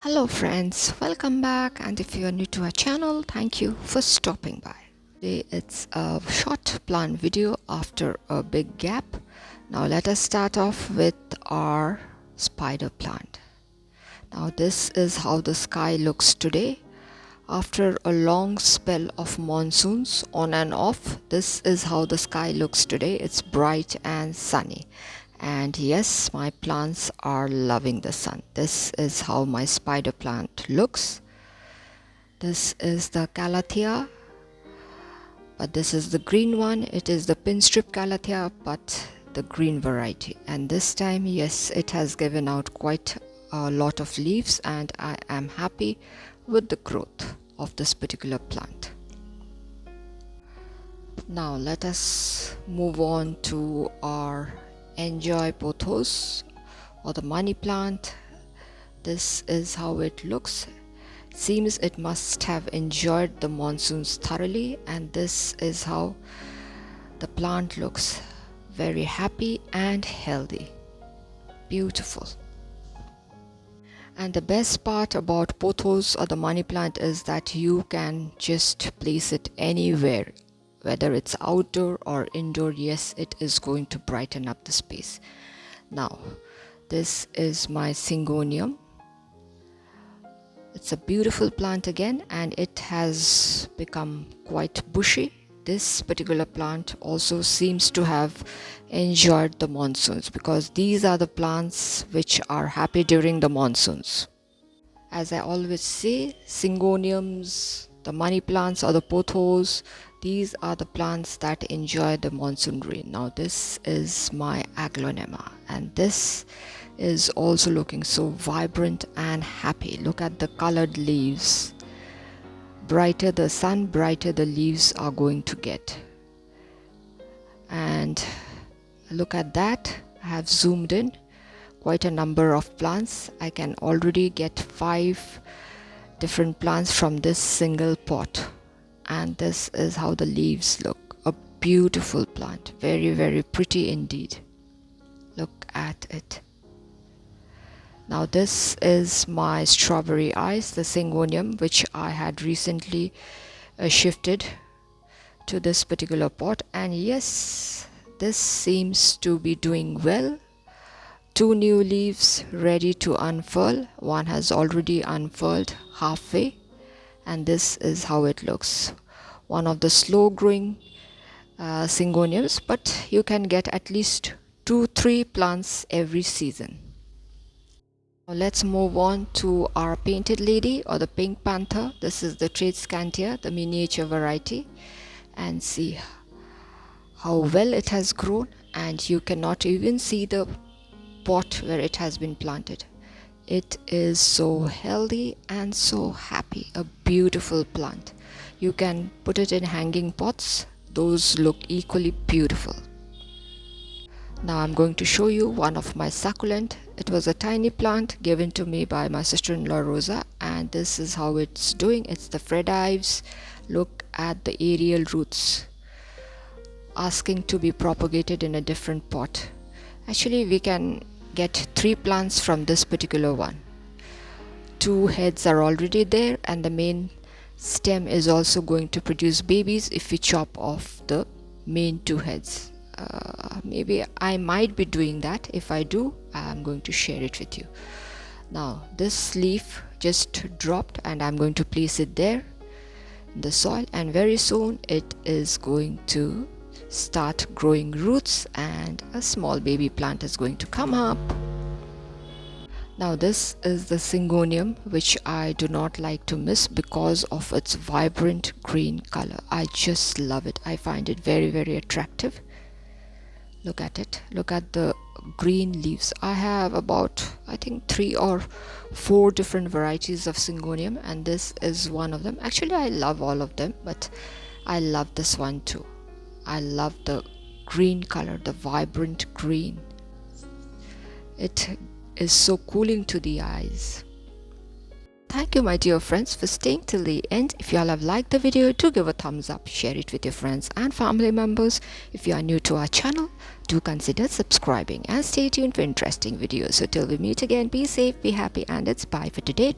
Hello friends, welcome back, and if you are new to our channel, thank you for stopping by. Today it's a short plant video after a big gap. Now let us start off with our spider plant. Now this is how the sky looks today. After a long spell of monsoons on and off, this is how the sky looks today. It's bright and sunny. And yes, my plants are loving the sun. This is how my spider plant looks. This is the calathea, but this is the green one. It is the pinstrip calathea, but the green variety. And this time, yes, it has given out quite a lot of leaves, and I am happy with the growth of this particular plant. Now let us move on to our Enjoy pothos or the money plant. This is how it looks. Seems it must have enjoyed the monsoons thoroughly, and this is how the plant looks. Very happy and healthy. Beautiful. And the best part about pothos or the money plant is that you can just place it anywhere, whether it's outdoor or indoor. Yes, it is going to brighten up the space. Now this is my syngonium. It's a beautiful plant again, and it has become quite bushy. This particular plant also seems to have enjoyed the monsoons, because these are the plants which are happy during the monsoons. As I always say, syngoniums, the money plants or the pothos, these are the plants that enjoy the monsoon rain. Now this is my aglaonema, and this is also looking so vibrant and happy. Look at the colored leaves. Brighter the sun, brighter the leaves are going to get. And look at that. I have zoomed in quite a number of plants. I can already get 5 different plants from this single pot, and this is how the leaves look. A beautiful plant, very pretty indeed. Look at it. Now this is my strawberry ice, the syngonium, which I had recently shifted to this particular pot, and yes, this seems to be doing well. 2 new leaves ready to unfurl. One has already unfurled halfway, and this is how it looks. One of the slow growing syngoniums, but you can get at least 2-3 plants every season. Now let's move on to our painted lady or the pink panther. This is the Tradescantia, the miniature variety, and see how well it has grown, and you cannot even see the pot where it has been planted. It is so healthy and so happy. A beautiful plant. You can put it in hanging pots. Those look equally beautiful. Now I'm going to show you one of my succulent. It was a tiny plant given to me by my sister-in-law Rosa, and this is how it's doing. It's the Fredives. Look at the aerial roots asking to be propagated in a different pot. Actually, we can get 3 plants from this particular one. 2 heads are already there, and the main stem is also going to produce babies if we chop off the main 2 heads. Maybe I might be doing that. If I do, I'm going to share it with you. Now this leaf just dropped, and I'm going to place it there in the soil, and very soon it is going to start growing roots, and a small baby plant is going to come up. Now this is the syngonium, which I do not like to miss because of its vibrant green color. I just love it. I find it very attractive. Look at it. Look at the green leaves. I have about, I think, 3 or 4 different varieties of syngonium, and this is one of them. Actually, I love all of them, but I love this one too. I love the green color, the vibrant green. It is so cooling to the eyes. Thank you, my dear friends, for staying till the end. If you all have liked the video, do give a thumbs up, share it with your friends and family members. If you are new to our channel, do consider subscribing and stay tuned for interesting videos. So till we meet again, be safe, be happy, and it's bye for today.